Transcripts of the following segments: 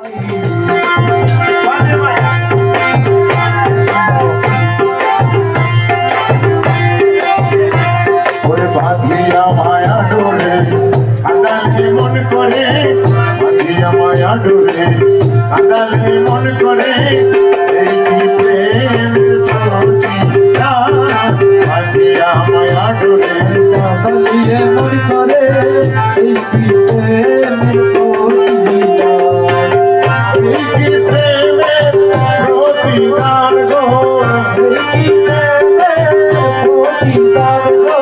বাঁধিয়া মায়া ডোরে কাঁদালে মন করে, বাঁধিয়া মায়া ডোরে কাঁদালে মন করে, এই কি প্রেমের প্রতিদান। বাঁধিয়া মায়া ডোরে কাঁদালে মন করে, এই কি প্রেমের প্রতিদান। এই কি প্রেমের প্রতিদান গো, এই কি প্রেমের প্রতিদান গো।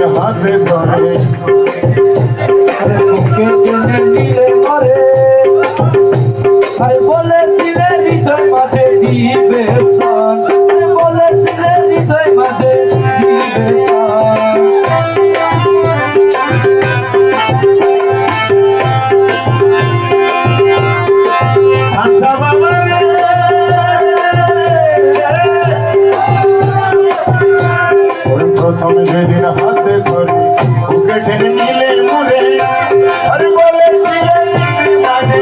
হাতে ধরে বুকে টেনে নিলে মরে, আর বলেছিলে হৃদয় মাঝে দিবে প্রাণ, বলেছিলে হৃদয় মাঝে দিবে প্রাণ। আশা বাবা প্রথম যেদিন হাতে ধরে বুকে টেনে নিলে মুড়ে, আর বলেছিলে মাঝে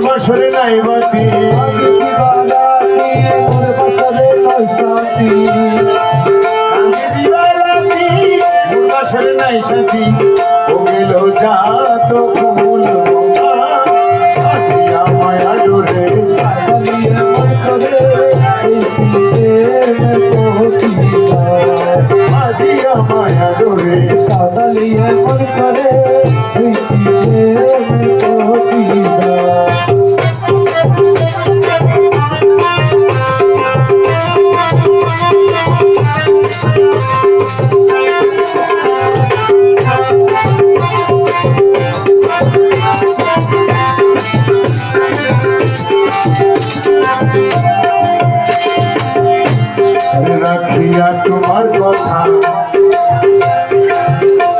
বছরে নাই বাতি বছরে নাই সাথী ও গেল যাত ফুল মায়া ডোরে মায়া ডোরে কাদালিয়ে মন করে রাখিয়া তোমার কথা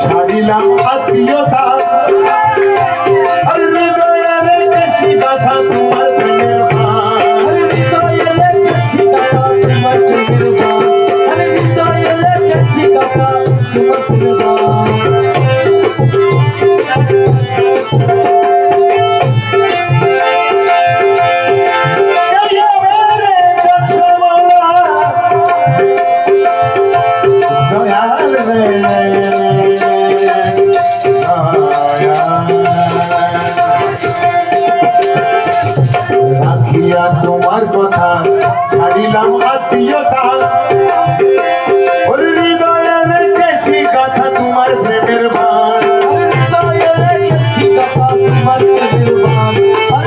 ছাড়িলাম আত্মীয়তা, আর হৃদয়ে রেখেছি কথা তোমার প্রেমের ভার। হৃদয়ে রেখেছি কথা তোমার প্রেমের ভার, হৃদয়ে রেখেছি কথা তোমার প্রেমের ভার। রাখিয়া তোমার কথা ছাড়িলাম আত্মীয়তা, হৃদয়ে রেখেছি কথা তোমার প্রেমের ভার। হৃদয়ে রেখেছি কথা তোমার প্রেমের ভার,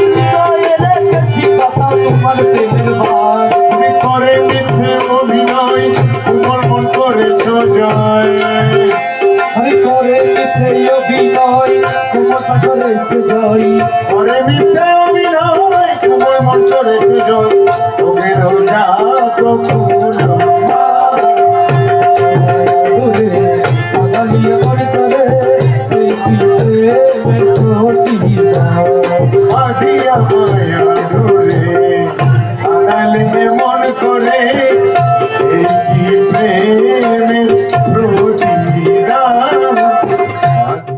হৃদয়ে রেখেছি কথা তোমার প্রেমের ভার। তুমি করে মিথ্যে অভিনয় তোমার মন করেছ জয়, আমি করে মিথ্যে অভিনয় তোমার করেছে জয়, করে মিথ্যে অভিনয় তোমার মন করেছ জয়। তুমি রোজা তো ফুল কাদালিয়ে মন করে বাঁধিয়া মায়া ডোরে